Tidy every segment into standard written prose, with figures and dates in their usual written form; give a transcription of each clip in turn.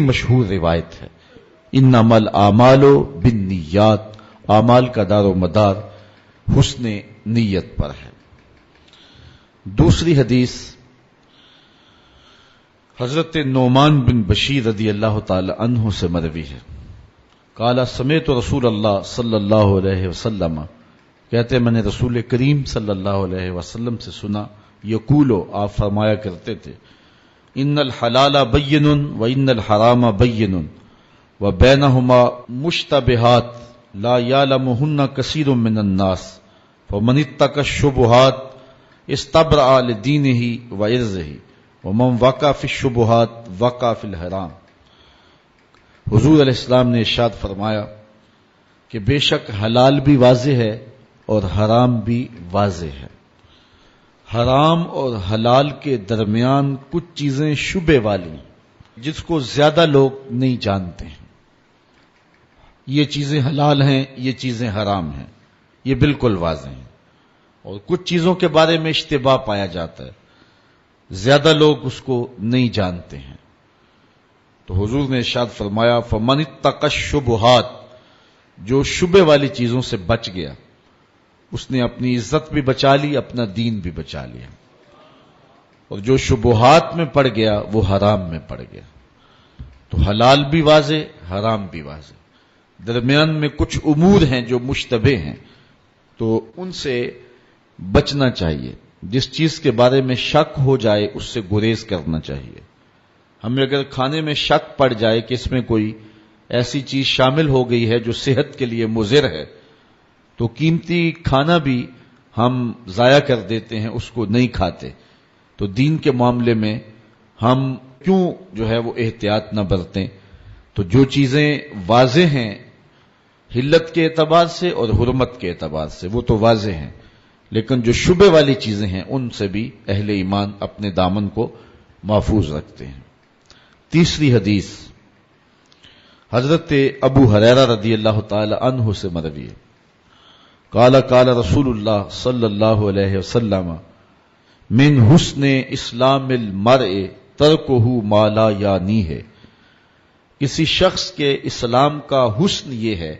مشہور روایت ہے، انما الاعمال بالنیات، اعمال کا دار و مدار حسن نیت پر ہے۔ دوسری حدیث حضرت نعمان بن بشیر رضی اللہ تعالی عنہ سے مروی ہے، قال سمعت رسول اللہ صلی اللہ علیہ وسلم، کہتے میں نے رسول کریم صلی اللہ علیہ وسلم سے سنا، یقولو، آپ فرمایا کرتے تھے، ان الحلال بین و ان الحرام بین و بینہما مشتبہات لا یعلمہن کثیر من الناس فمن اتقى الشبہات استبرأ لدینہ و عرضہ ومن وقع فی الشبہات وقع فی الحرام۔ حضور علیہ السلام نے ارشاد فرمایا کہ بے شک حلال بھی واضح ہے اور حرام بھی واضح ہے۔ حرام اور حلال کے درمیان کچھ چیزیں شبہ والی جس کو زیادہ لوگ نہیں جانتے ہیں، یہ چیزیں حلال ہیں، یہ چیزیں حرام ہیں، یہ بالکل واضح ہیں، اور کچھ چیزوں کے بارے میں اشتباہ پایا جاتا ہے، زیادہ لوگ اس کو نہیں جانتے ہیں۔ تو حضور نے ارشاد فرمایا فمن اتقى الشبہات، جو شبہ والی چیزوں سے بچ گیا اس نے اپنی عزت بھی بچا لی، اپنا دین بھی بچا لیا، اور جو شبہات میں پڑ گیا وہ حرام میں پڑ گیا۔ تو حلال بھی واضح، حرام بھی واضح، درمیان میں کچھ امور ہیں جو مشتبہ ہیں، تو ان سے بچنا چاہیے۔ جس چیز کے بارے میں شک ہو جائے اس سے گریز کرنا چاہیے۔ ہمیں اگر کھانے میں شک پڑ جائے کہ اس میں کوئی ایسی چیز شامل ہو گئی ہے جو صحت کے لیے مضر ہے، تو قیمتی کھانا بھی ہم ضائع کر دیتے ہیں، اس کو نہیں کھاتے۔ تو دین کے معاملے میں ہم کیوں جو ہے وہ احتیاط نہ برتیں؟ تو جو چیزیں واضح ہیں حلت کے اعتبار سے اور حرمت کے اعتبار سے وہ تو واضح ہیں، لیکن جو شبہ والی چیزیں ہیں ان سے بھی اہل ایمان اپنے دامن کو محفوظ رکھتے ہیں۔ تیسری حدیث حضرت ابو ہریرہ رضی اللہ تعالی عنہ سے مروی ہے، قال قال رسول اللہ صلی اللہ علیہ وسلم من حسن اسلام المرء ترکہ ما لا یعنیہ، کسی شخص کے اسلام کا حسن یہ ہے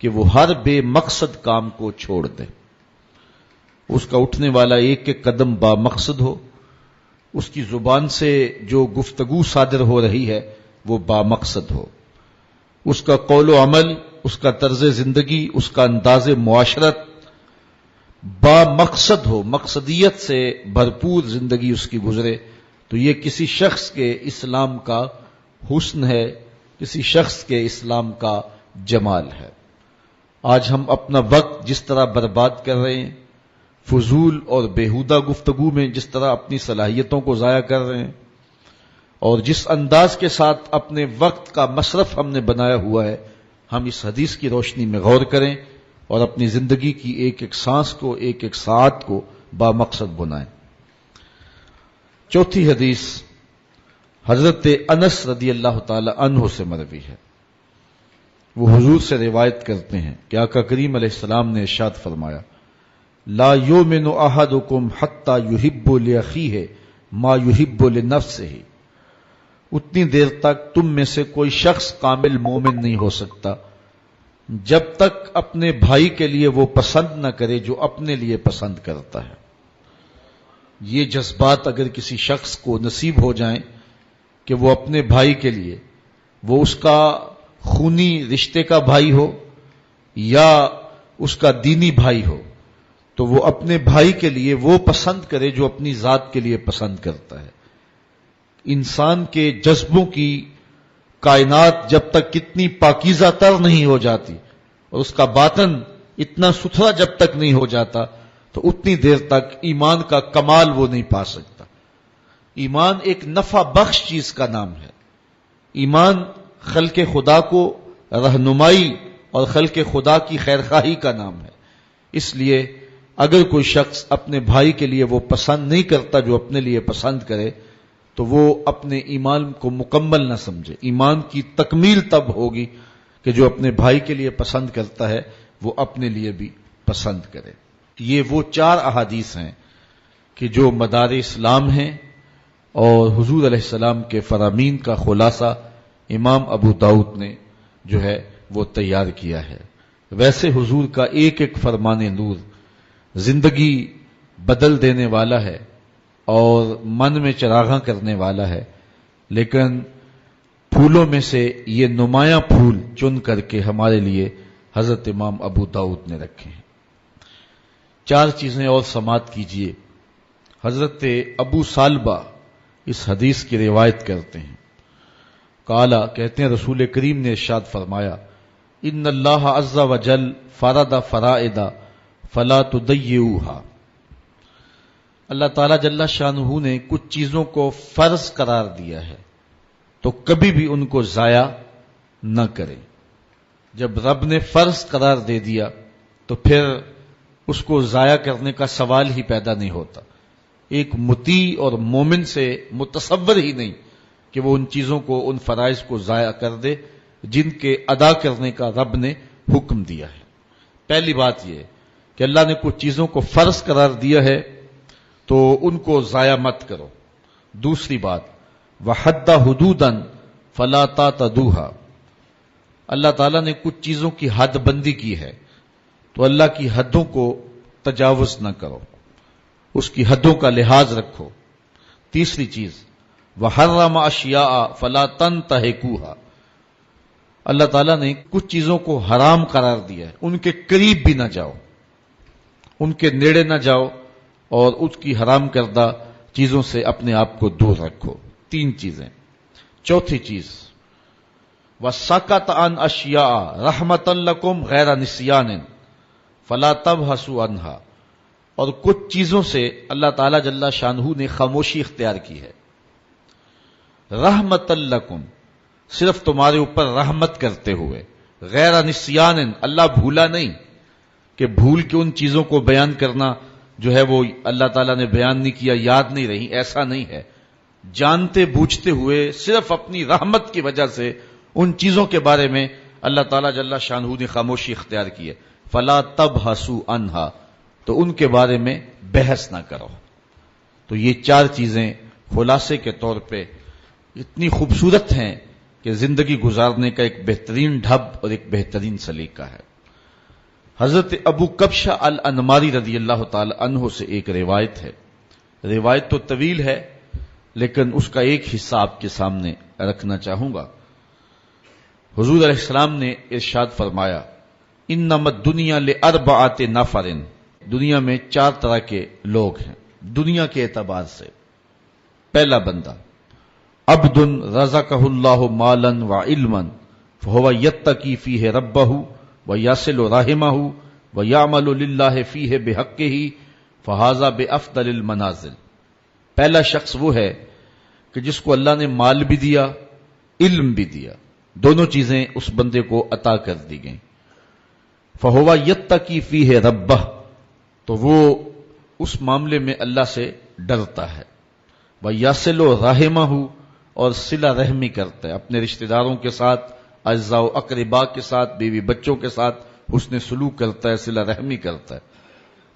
کہ وہ ہر بے مقصد کام کو چھوڑ دے، اس کا اٹھنے والا ایک ایک قدم با مقصد ہو، اس کی زبان سے جو گفتگو صادر ہو رہی ہے وہ با مقصد ہو، اس کا قول و عمل، اس کا طرز زندگی، اس کا انداز معاشرت با مقصد ہو، مقصدیت سے بھرپور زندگی اس کی گزرے، تو یہ کسی شخص کے اسلام کا حسن ہے، کسی شخص کے اسلام کا جمال ہے۔ آج ہم اپنا وقت جس طرح برباد کر رہے ہیں، فضول اور بیہودہ گفتگو میں جس طرح اپنی صلاحیتوں کو ضائع کر رہے ہیں، اور جس انداز کے ساتھ اپنے وقت کا مصرف ہم نے بنایا ہوا ہے، ہم اس حدیث کی روشنی میں غور کریں اور اپنی زندگی کی ایک ایک سانس کو، ایک ایک ساعت کو با مقصد بنائیں۔ چوتھی حدیث حضرت انس رضی اللہ تعالی عنہ سے مروی ہے، وہ حضور سے روایت کرتے ہیں کہ آقا کریم علیہ السلام نے ارشاد فرمایا لا یؤمن احدکم حتی یحب لاخیہ ما یحب لنفسہ، اتنی دیر تک تم میں سے کوئی شخص کامل مومن نہیں ہو سکتا جب تک اپنے بھائی کے لیے وہ پسند نہ کرے جو اپنے لیے پسند کرتا ہے۔ یہ جذبات اگر کسی شخص کو نصیب ہو جائیں کہ وہ اپنے بھائی کے لیے، وہ اس کا خونی رشتے کا بھائی ہو یا اس کا دینی بھائی ہو، تو وہ اپنے بھائی کے لیے وہ پسند کرے جو اپنی ذات کے لیے پسند کرتا ہے۔ انسان کے جذبوں کی کائنات جب تک کتنی پاکیزہ تر نہیں ہو جاتی اور اس کا باطن اتنا ستھرا جب تک نہیں ہو جاتا، تو اتنی دیر تک ایمان کا کمال وہ نہیں پا سکتا۔ ایمان ایک نفع بخش چیز کا نام ہے۔ ایمان خلق خدا کو رہنمائی اور خلق خدا کی خیرخواہی کا نام ہے۔ اس لیے اگر کوئی شخص اپنے بھائی کے لیے وہ پسند نہیں کرتا جو اپنے لیے پسند کرے، تو وہ اپنے ایمان کو مکمل نہ سمجھے۔ ایمان کی تکمیل تب ہوگی کہ جو اپنے بھائی کے لیے پسند کرتا ہے وہ اپنے لیے بھی پسند کرے۔ یہ وہ 4 احادیث ہیں کہ جو مدار اسلام ہیں اور حضور علیہ السلام کے فرامین کا خلاصہ امام ابو داؤد نے جو ہے وہ تیار کیا ہے۔ ویسے حضور کا ایک ایک فرمان نور زندگی بدل دینے والا ہے اور من میں چراغاں کرنے والا ہے، لیکن پھولوں میں سے یہ نمایاں پھول چن کر کے ہمارے لیے حضرت امام ابو داؤد نے رکھے ہیں۔ 4 چیزیں اور سماعت کیجئے۔ حضرت ابو سالبہ اس حدیث کی روایت کرتے ہیں، قالا کہتے ہیں رسول کریم نے ارشاد فرمایا، ان اللہ عز وجل فرض فرائض فلا تضيعوها۔ اللہ تعالیٰ جل شانہ نے کچھ چیزوں کو فرض قرار دیا ہے تو کبھی بھی ان کو ضائع نہ کریں۔ جب رب نے فرض قرار دے دیا تو پھر اس کو ضائع کرنے کا سوال ہی پیدا نہیں ہوتا۔ ایک مطیع اور مومن سے متصور ہی نہیں کہ وہ ان چیزوں کو، ان فرائض کو ضائع کر دے جن کے ادا کرنے کا رب نے حکم دیا ہے۔ پہلی بات یہ کہ اللہ نے کچھ چیزوں کو فرض قرار دیا ہے تو ان کو ضائع مت کرو۔ دوسری بات، وحد حدوداً فلا تعتدوها۔ اللہ تعالیٰ نے کچھ چیزوں کی حد بندی کی ہے تو اللہ کی حدوں کو تجاوز نہ کرو، اس کی حدوں کا لحاظ رکھو۔ تیسری چیز، وحرم اشیاء فلا تنتہکوها۔ اللہ تعالیٰ نے کچھ چیزوں کو حرام قرار دیا ہے، ان کے قریب بھی نہ جاؤ، ان کے نیڑے نہ جاؤ اور اس کی حرام کردہ چیزوں سے اپنے آپ کو دور رکھو۔ 3 چیزیں۔ چوتھی چیز، وَسَكَتَ عَنْ أَشْيَاءَ رَحْمَةً لَكُمْ غَيْرَ نِسْيَانٍ فَلَا تَبْحَثُوا عَنْهَا۔ اور کچھ چیزوں سے اللہ تعالیٰ جل شانہ نے خاموشی اختیار کی ہے، رحمۃ لکم، صرف تمہارے اوپر رحمت کرتے ہوئے، غیر نسیان، اللہ بھولا نہیں کہ بھول کے ان چیزوں کو بیان کرنا جو ہے وہ اللہ تعالیٰ نے بیان نہیں کیا، یاد نہیں رہی، ایسا نہیں ہے۔ جانتے بوجھتے ہوئے صرف اپنی رحمت کی وجہ سے ان چیزوں کے بارے میں اللہ تعالیٰ جل شانہ نے خاموشی اختیار کی ہے، فلا تبحثوا عنہا، تو ان کے بارے میں بحث نہ کرو۔ تو یہ 4 چیزیں خلاصے کے طور پہ اتنی خوبصورت ہیں کہ زندگی گزارنے کا ایک بہترین ڈھب اور ایک بہترین سلیقہ ہے۔ حضرت ابو کبشہ الانماری رضی اللہ تعالی عنہ سے ایک روایت ہے، روایت تو طویل ہے لیکن اس کا ایک حصہ آپ کے سامنے رکھنا چاہوں گا۔ حضور علیہ السلام نے ارشاد فرمایا، انما الدنیا لاربعۃ نفر، دنیا میں 4 طرح کے لوگ ہیں دنیا کے اعتبار سے۔ پہلا بندہ، عبد رزقہ اللہ مالا وعلما فهو یتقی فیہ ربہ ویصل رحمہ ویعمل للہ فیہ بحقہ فہذا بافضل المنازل۔ پہلا شخص وہ ہے کہ جس کو اللہ نے مال بھی دیا، علم بھی دیا، دونوں چیزیں اس بندے کو عطا کر دی گئیں۔ فہو یتقی فیہ ربہ، تو وہ اس معاملے میں اللہ سے ڈرتا ہے، ویصل رحمہ، اور صلہ رحمی کرتا ہے، اپنے رشتہ داروں کے ساتھ، اعزاء و اقرباء کے ساتھ، بیوی بچوں کے ساتھ حسن سلوک کرتا ہے، صلہ رحمی کرتا ہے۔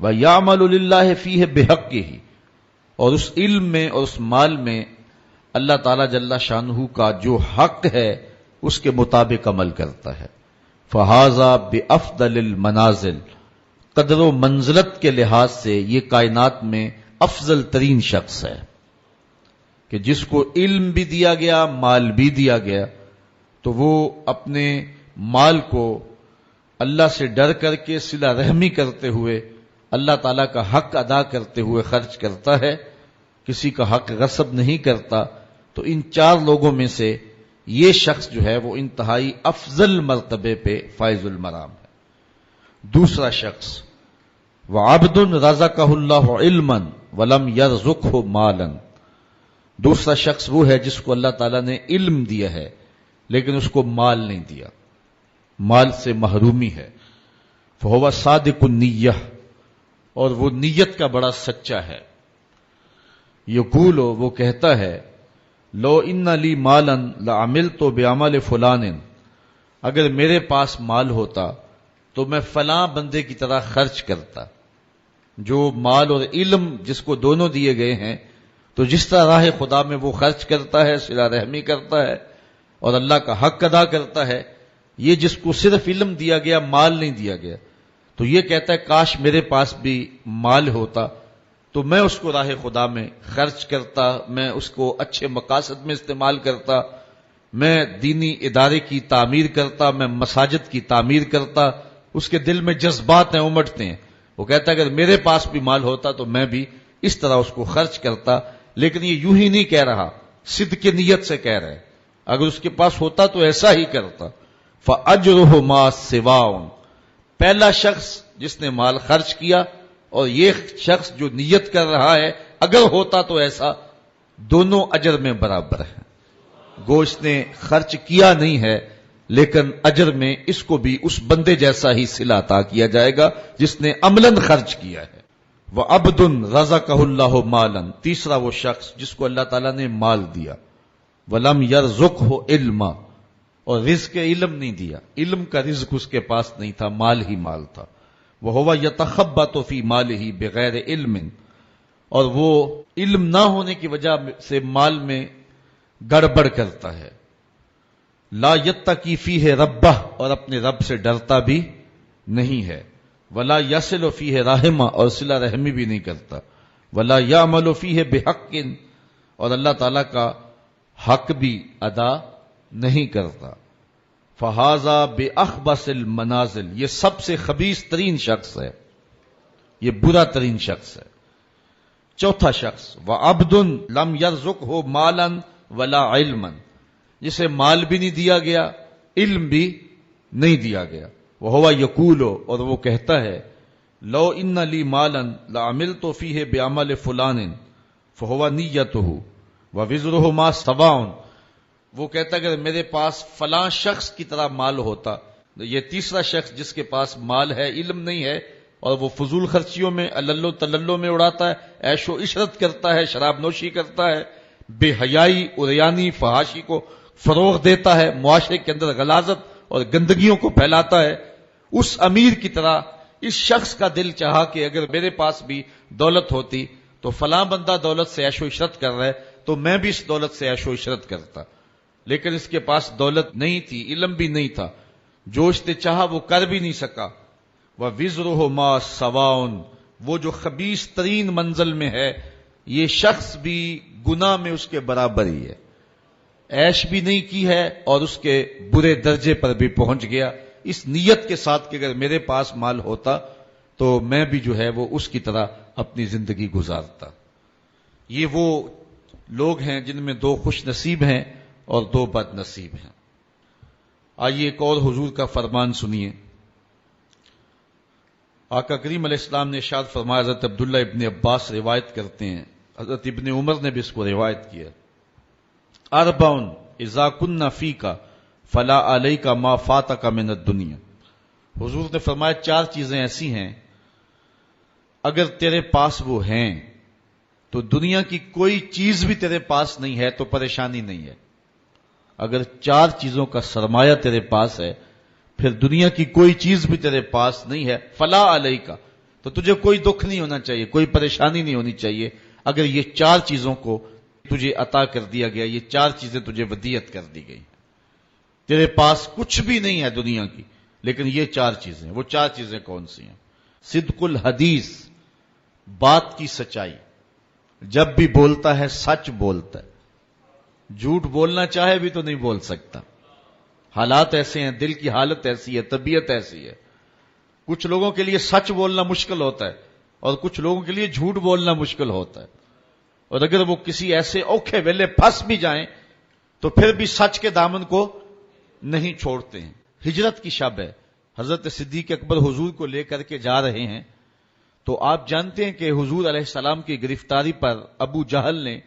وَيَعْمَلُ لِلَّهِ فِيهِ بِحَقِّهِ، اور اس علم میں اور اس مال میں اللہ تعالیٰ جل شانہ کا جو حق ہے اس کے مطابق عمل کرتا ہے۔ فَهَذَا بِأَفْضَلِ الْمَنَازِلِ، قدر و منزلت کے لحاظ سے یہ کائنات میں افضل ترین شخص ہے کہ جس کو علم بھی دیا گیا، مال بھی دیا گیا، تو وہ اپنے مال کو اللہ سے ڈر کر کے صلہ رحمی کرتے ہوئے، اللہ تعالیٰ کا حق ادا کرتے ہوئے خرچ کرتا ہے، کسی کا حق غصب نہیں کرتا۔ تو ان 4 لوگوں میں سے یہ شخص جو ہے وہ انتہائی افضل مرتبے پہ فائز المرام ہے۔ دوسرا شخص، وَعَبْدٌ رَزَقَهُ اللَّهُ عِلْمًا وَلَمْ يَرْزُقْهُ مَالًا، دوسرا شخص وہ ہے جس کو اللہ تعالیٰ نے علم دیا ہے لیکن اس کو مال نہیں دیا، مال سے محرومی ہے۔ فَهُوَ صَادِقُ النِّيَّةِ، اور وہ نیت کا بڑا سچا ہے۔ یقول، وہ کہتا ہے، لو ان لی مالا لعملت بعمل فلان، اگر میرے پاس مال ہوتا تو میں فلاں بندے کی طرح خرچ کرتا۔ جو مال اور علم جس کو دونوں دیے گئے ہیں، تو جس طرح راہ خدا میں وہ خرچ کرتا ہے، صلہ رحمی کرتا ہے، اور اللہ کا حق ادا کرتا ہے، یہ جس کو صرف علم دیا گیا، مال نہیں دیا گیا، تو یہ کہتا ہے کاش میرے پاس بھی مال ہوتا تو میں اس کو راہ خدا میں خرچ کرتا، میں اس کو اچھے مقاصد میں استعمال کرتا، میں دینی ادارے کی تعمیر کرتا، میں مساجد کی تعمیر کرتا۔ اس کے دل میں جذبات ہیں، امٹتے ہیں، وہ کہتا ہے اگر میرے پاس بھی مال ہوتا تو میں بھی اس طرح اس کو خرچ کرتا، لیکن یہ یوں ہی نہیں کہہ رہا، صدق کی نیت سے کہہ رہے ہیں، اگر اس کے پاس ہوتا تو ایسا ہی کرتا۔ فَأَجْرُهُ مَا سِوَاءٌ، پہلا شخص جس نے مال خرچ کیا اور یہ شخص جو نیت کر رہا ہے اگر ہوتا تو ایسا، دونوں اجر میں برابر ہیں۔ گو اس نے خرچ کیا نہیں ہے لیکن اجر میں اس کو بھی اس بندے جیسا ہی صلہ عطا کیا جائے گا جس نے عملاً خرچ کیا ہے۔ وَعَبْدٌ رَزَقَهُ اللَّهُ مَالًا، تیسرا وہ شخص جس کو اللہ تعالیٰ نے مال دیا، وَلَمْ يَرْزُقْهُ عِلْمًا، اور رزق علم نہیں دیا، علم کا رزق اس کے پاس نہیں تھا، مال ہی مال تھا۔ وَهُوَ يَتَخَبَّطُ فِي مَالِهِ بِغَيْرِ عِلْمٍ، اور وہ علم نہ ہونے کی وجہ سے مال میں گڑبڑ کرتا ہے۔ لا یتقی فیہ ربہ، اور اپنے رب سے ڈرتا بھی نہیں ہے۔ ولا یصل فیہ رحمہ، اور صلہ رحمی بھی نہیں کرتا۔ ولا یعمل فیہ بحق، اور اللہ تعالیٰ کا حق بھی ادا نہیں کرتا۔ فہذا باخبث المنازل، یہ سب سے خبیث ترین شخص ہے، یہ برا ترین شخص ہے۔ چوتھا شخص وعبد لم یرزقہ مالا ولا علما، جسے مال بھی نہیں دیا گیا، علم بھی نہیں دیا گیا۔ وہو یقول، اور وہ کہتا ہے لو ان لی مالا لعملت فیہ بعمل فلان فہو نیتہ ووزرہ ما سواء، وہ کہتا ہے کہ میرے پاس فلاں شخص کی طرح مال ہوتا۔ یہ تیسرا شخص جس کے پاس مال ہے، علم نہیں ہے، اور وہ فضول خرچیوں میں اللو تللو میں اڑاتا ہے، عیش و عشرت کرتا ہے، شراب نوشی کرتا ہے، بے حیائی اریانی فحاشی کو فروغ دیتا ہے، معاشرے کے اندر غلاظت اور گندگیوں کو پھیلاتا ہے۔ اس امیر کی طرح اس شخص کا دل چاہا کہ اگر میرے پاس بھی دولت ہوتی تو فلاں بندہ دولت سے عیش و عشرت کر رہا ہے تو میں بھی اس دولت سے عیش و عشرت کرتا، لیکن اس کے پاس دولت نہیں تھی، علم بھی نہیں تھا، جو اس نے چاہا وہ کر بھی نہیں سکا۔ وَوِزْرُهُ مَا سَوَاءٌ، وہ جو خبیث ترین منزل میں ہے، یہ شخص بھی گناہ میں اس کے برابر ہی ہے، عیش بھی نہیں کی ہے اور اس کے برے درجے پر بھی پہنچ گیا، اس نیت کے ساتھ کہ اگر میرے پاس مال ہوتا تو میں بھی جو ہے وہ اس کی طرح اپنی زندگی گزارتا۔ یہ وہ لوگ ہیں جن میں دو خوش نصیب ہیں اور دو بد نصیب ہیں۔ آئیے ایک اور حضور کا فرمان سنیے۔ آقا کریم علیہ السلام نے ارشاد فرمایا، حضرت عبداللہ ابن عباس روایت کرتے ہیں، حضرت ابن عمر نے بھی اس کو روایت کیا، اربع اذا کن فیک فلا علیک ما فاتک من الدنیا، حضور نے فرمایا چار چیزیں ایسی ہیں اگر تیرے پاس وہ ہیں تو دنیا کی کوئی چیز بھی تیرے پاس نہیں ہے تو پریشانی نہیں ہے۔ اگر چار چیزوں کا سرمایہ تیرے پاس ہے پھر دنیا کی کوئی چیز بھی تیرے پاس نہیں ہے، فلا علیک، تو تجھے کوئی دکھ نہیں ہونا چاہیے، کوئی پریشانی نہیں ہونی چاہیے اگر یہ چار چیزوں کو تجھے عطا کر دیا گیا، یہ چار چیزیں تجھے ودیعت کر دی گئی، تیرے پاس کچھ بھی نہیں ہے دنیا کی لیکن یہ چار چیزیں۔ وہ چار چیزیں کون سی ہیں؟ صدق الحدیث، بات کی سچائی، جب بھی بولتا ہے سچ بولتا ہے، جھوٹ بولنا چاہے بھی تو نہیں بول سکتا، حالات ایسے ہیں، دل کی حالت ایسی ہے، طبیعت ایسی ہے، کچھ لوگوں کے لیے سچ بولنا مشکل ہوتا ہے اور کچھ لوگوں کے لیے جھوٹ بولنا مشکل ہوتا ہے، اور اگر وہ کسی ایسے اوکھے ویلے پھنس بھی جائیں تو پھر بھی سچ کے دامن کو نہیں چھوڑتے ہیں۔ ہجرت کی شب ہے، حضرت صدیق اکبر حضور کو لے کر کے جا رہے ہیں، تو آپ جانتے ہیں کہ حضور علیہ السلام کی گرفتاری پر ابو جہل نے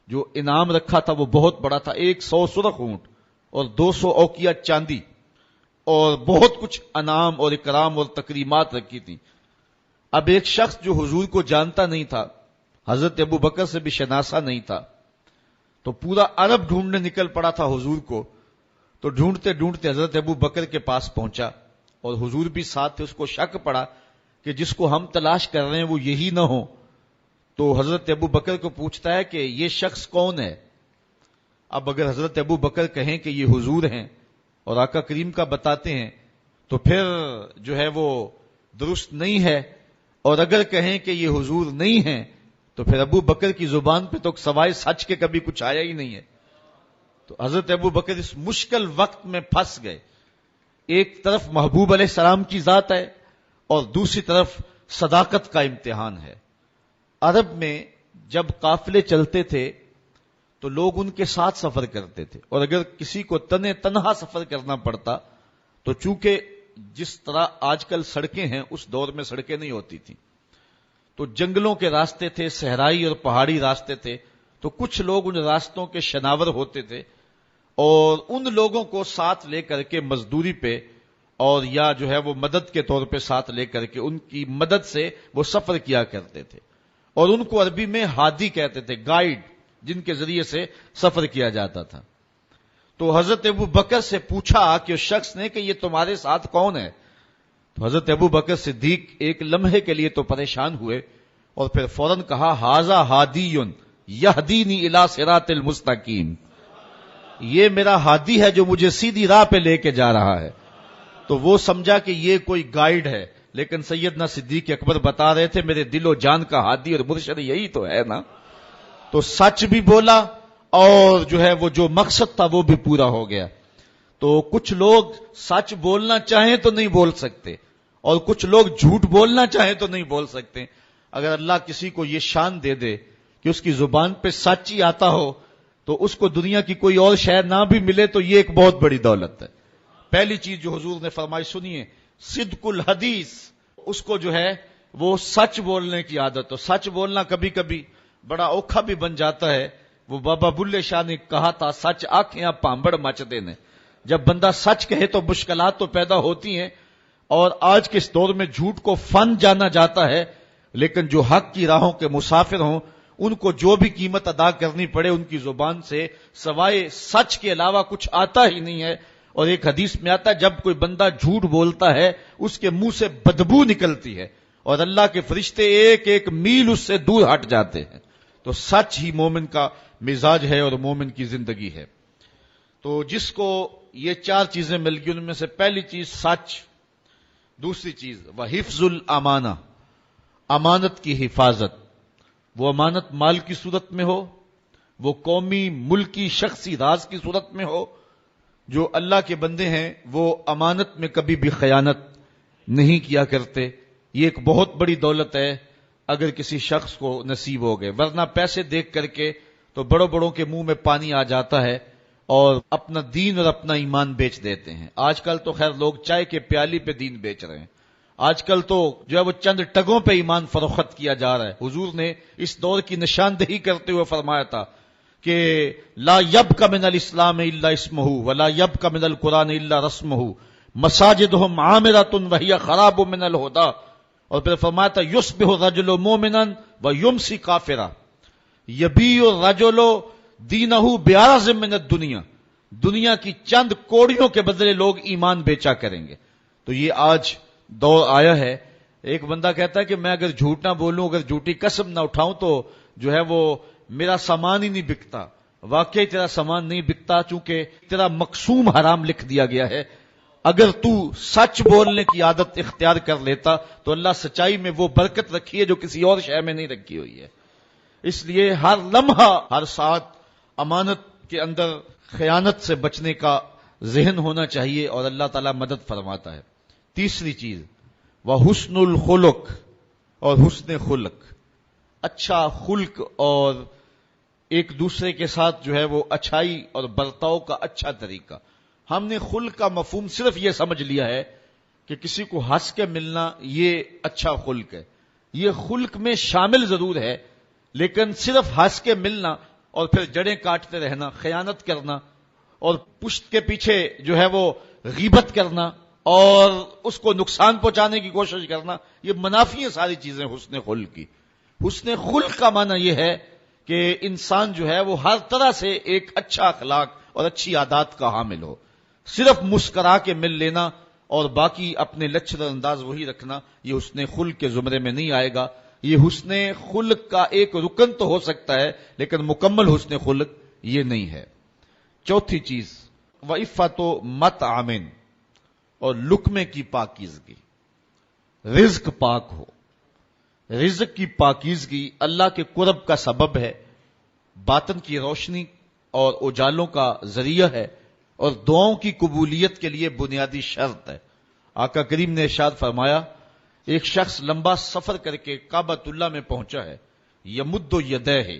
جو انعام رکھا تھا وہ بہت بڑا تھا، 100 سرخ اونٹ اور 200 اوقیہ چاندی اور بہت کچھ انعام اور اکرام اور تکریمات رکھی تھی۔ اب ایک شخص جو حضور کو جانتا نہیں تھا، حضرت ابو بکر سے بھی شناسا نہیں تھا، تو پورا عرب ڈھونڈنے نکل پڑا تھا حضور کو، تو ڈھونڈتے ڈھونڈتے حضرت ابو بکر کے پاس پہنچا اور حضور بھی ساتھ تھے، اس کو شک پڑا کہ جس کو ہم تلاش کر رہے ہیں وہ یہی نہ ہو، تو حضرت ابو بکر کو پوچھتا ہے کہ یہ شخص کون ہے؟ اب اگر حضرت ابو بکر کہیں کہ یہ حضور ہیں اور آقا کریم کا بتاتے ہیں تو پھر جو ہے وہ درست نہیں ہے، اور اگر کہیں کہ یہ حضور نہیں ہیں تو پھر ابو بکر کی زبان پہ تو سوائے سچ کے کبھی کچھ آیا ہی نہیں ہے۔ تو حضرت ابو بکر اس مشکل وقت میں پھنس گئے، ایک طرف محبوب علیہ السلام کی ذات ہے اور دوسری طرف صداقت کا امتحان ہے۔ عرب میں جب قافلے چلتے تھے تو لوگ ان کے ساتھ سفر کرتے تھے، اور اگر کسی کو تنہا سفر کرنا پڑتا تو چونکہ جس طرح آج کل سڑکیں ہیں اس دور میں سڑکیں نہیں ہوتی تھیں، تو جنگلوں کے راستے تھے، صحرائی اور پہاڑی راستے تھے، تو کچھ لوگ ان راستوں کے شناور ہوتے تھے اور ان لوگوں کو ساتھ لے کر کے مزدوری پہ اور یا جو ہے وہ مدد کے طور پہ ساتھ لے کر کے ان کی مدد سے وہ سفر کیا کرتے تھے، اور ان کو عربی میں ہادی کہتے تھے، گائیڈ جن کے ذریعے سے سفر کیا جاتا تھا۔ تو حضرت ابو بکر سے پوچھا کہ اس شخص نے کہ یہ تمہارے ساتھ کون ہے؟ تو حضرت ابو بکر صدیق ایک لمحے کے لیے تو پریشان ہوئے اور پھر فوراً کہا ھذا ہادی یہدینی الی صراط المستقیم، یہ میرا ہادی ہے جو مجھے سیدھی راہ پہ لے کے جا رہا ہے۔ تو وہ سمجھا کہ یہ کوئی گائیڈ ہے، لیکن سیدنا صدیق اکبر بتا رہے تھے میرے دل و جان کا ہادی اور مرشد یہی تو ہے نا۔ تو سچ بھی بولا اور جو ہے وہ جو مقصد تھا وہ بھی پورا ہو گیا۔ تو کچھ لوگ سچ بولنا چاہیں تو نہیں بول سکتے، اور کچھ لوگ جھوٹ بولنا چاہیں تو نہیں بول سکتے۔ اگر اللہ کسی کو یہ شان دے دے کہ اس کی زبان پہ سچ ہی آتا ہو تو اس کو دنیا کی کوئی اور شے نہ بھی ملے تو یہ ایک بہت بڑی دولت ہے۔ پہلی چیز جو حضور نے فرمائی سنیے، صدق الحدیث، اس کو جو ہے وہ سچ بولنے کی عادت ہو۔ سچ بولنا کبھی کبھی بڑا اوکھا بھی بن جاتا ہے۔ وہ بابا بلے شاہ نے کہا تھا، سچ آنکھیں پامبڑ مچ دینے۔ جب بندہ سچ کہے تو مشکلات تو پیدا ہوتی ہیں، اور آج کے اس دور میں جھوٹ کو فن جانا جاتا ہے، لیکن جو حق کی راہوں کے مسافر ہوں ان کو جو بھی قیمت ادا کرنی پڑے ان کی زبان سے سوائے سچ کے علاوہ کچھ آتا ہی نہیں ہے۔ اور ایک حدیث میں آتا ہے جب کوئی بندہ جھوٹ بولتا ہے اس کے منہ سے بدبو نکلتی ہے اور اللہ کے فرشتے ایک ایک میل اس سے دور ہٹ جاتے ہیں۔ تو سچ ہی مومن کا مزاج ہے اور مومن کی زندگی ہے۔ تو جس کو یہ چار چیزیں مل گئی ان میں سے پہلی چیز سچ، دوسری چیز وحفظ الامانہ، امانت کی حفاظت، وہ امانت مال کی صورت میں ہو، وہ قومی ملکی شخصی راز کی صورت میں ہو۔ جو اللہ کے بندے ہیں وہ امانت میں کبھی بھی خیانت نہیں کیا کرتے، یہ ایک بہت بڑی دولت ہے اگر کسی شخص کو نصیب ہو گئے، ورنہ پیسے دیکھ کر کے تو بڑوں بڑوں کے منہ میں پانی آ جاتا ہے اور اپنا دین اور اپنا ایمان بیچ دیتے ہیں۔ آج کل تو خیر لوگ چائے کے پیالی پہ دین بیچ رہے ہیں، آج کل تو جو ہے وہ چند ٹگوں پہ ایمان فروخت کیا جا رہا ہے۔ حضور نے اس دور کی نشاندہی کرتے ہوئے فرمایا تھا کہ لا یبق من الاسلام الا اسمہ ولا یبق من القرآن الا رسمہ مساجدہم عامرۃ وہی خراب من الہدی، اور پھر فرمایا تھا یصبح الرجل مومنا ویمسی کافرا یبیع الرجل دینہ بعرض من الدنیا، دنیا کی چند کوڑیوں کے بدلے لوگ ایمان بیچا کریں گے۔ تو یہ آج دور آیا ہے۔ ایک بندہ کہتا ہے کہ میں اگر جھوٹ نہ بولوں، اگر جھوٹی قسم نہ اٹھاؤں تو جو ہے وہ میرا سامان ہی نہیں بکتا۔ واقعی تیرا سامان نہیں بکتا چونکہ تیرا مقسوم حرام لکھ دیا گیا ہے۔ اگر تو سچ بولنے کی عادت اختیار کر لیتا تو اللہ سچائی میں وہ برکت رکھی ہے جو کسی اور شے میں نہیں رکھی ہوئی ہے۔ اس لیے ہر لمحہ ہر ساتھ امانت کے اندر خیانت سے بچنے کا ذہن ہونا چاہیے اور اللہ تعالیٰ مدد فرماتا ہے۔ تیسری چیز وحسن الخلق، اور حسن خلق، اچھا خلق اور ایک دوسرے کے ساتھ جو ہے وہ اچھائی اور برتاؤ کا اچھا طریقہ۔ ہم نے خلق کا مفہوم صرف یہ سمجھ لیا ہے کہ کسی کو ہنس کے ملنا یہ اچھا خلق ہے، یہ خلق میں شامل ضرور ہے، لیکن صرف ہنس کے ملنا اور پھر جڑیں کاٹتے رہنا، خیانت کرنا اور پشت کے پیچھے جو ہے وہ غیبت کرنا اور اس کو نقصان پہنچانے کی کوشش کرنا، یہ منافی ہیں ساری چیزیں حسن خلق کی۔ حسن خلق کا معنی یہ ہے کہ انسان جو ہے وہ ہر طرح سے ایک اچھا اخلاق اور اچھی عادات کا حامل ہو۔ صرف مسکرا کے مل لینا اور باقی اپنے لچر انداز وہی رکھنا یہ حسن خلق کے زمرے میں نہیں آئے گا۔ یہ حسن خلق کا ایک رکن تو ہو سکتا ہے لیکن مکمل حسن خلق یہ نہیں ہے۔ چوتھی چیز وعفت و مطعمن، اور لقمے کی پاکیزگی، رزق پاک ہو۔ رزق کی پاکیزگی اللہ کے قرب کا سبب ہے، باطن کی روشنی اور اجالوں کا ذریعہ ہے، اور دعاؤں کی قبولیت کے لیے بنیادی شرط ہے۔ آقا کریم نے ارشاد فرمایا، ایک شخص لمبا سفر کر کے کعبۃ اللہ میں پہنچا ہے، یمد یدیہ،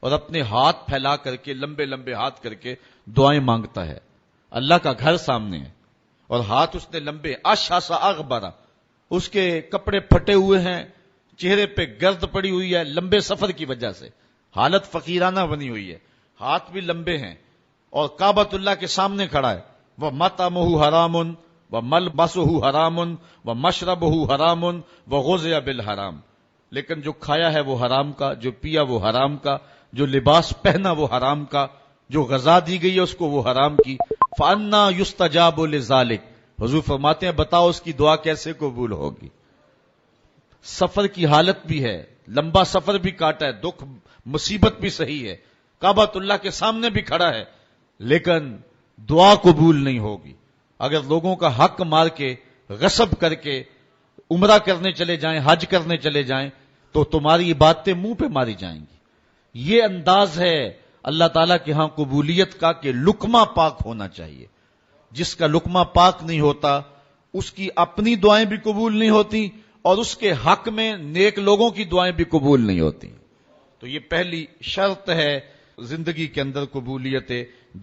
اور اپنے ہاتھ پھیلا کر کے لمبے لمبے ہاتھ کر کے دعائیں مانگتا ہے۔ اللہ کا گھر سامنے ہے اور ہاتھ اس نے لمبے، اشعث اغبر، اس کے کپڑے پھٹے ہوئے ہیں، چہرے پہ گرد پڑی ہوئی ہے لمبے سفر کی وجہ سے، حالت فقیرانہ بنی ہوئی ہے، ہاتھ بھی لمبے ہیں اور کعبۃ اللہ کے سامنے کھڑا ہے۔ وہ مطعمہ حرام و ملبسہ حرام و مشربہ حرام و غذی بالحرام، لیکن جو کھایا ہے وہ حرام کا، جو پیا وہ حرام کا، جو لباس پہنا وہ حرام کا، جو غذا دی گئی ہے اس کو وہ حرام کی۔ فَأَنَّا يُسْتَجَابُ لِذَلِكَ، حضور فرماتے ہیں بتاؤ اس کی دعا کیسے قبول ہوگی؟ سفر کی حالت بھی ہے، لمبا سفر بھی کاٹا ہے، دکھ مصیبت بھی صحیح ہے، کعبۃ اللہ کے سامنے بھی کھڑا ہے، لیکن دعا قبول نہیں ہوگی۔ اگر لوگوں کا حق مار کے، غصب کر کے عمرہ کرنے چلے جائیں، حج کرنے چلے جائیں، تو تمہاری یہ باتیں منہ پہ ماری جائیں گی۔ یہ انداز ہے اللہ تعالیٰ کے ہاں قبولیت کا کہ لقمہ پاک ہونا چاہیے۔ جس کا لقمہ پاک نہیں ہوتا اس کی اپنی دعائیں بھی قبول نہیں ہوتی، اور اس کے حق میں نیک لوگوں کی دعائیں بھی قبول نہیں ہوتی۔ تو یہ پہلی شرط ہے زندگی کے اندر قبولیت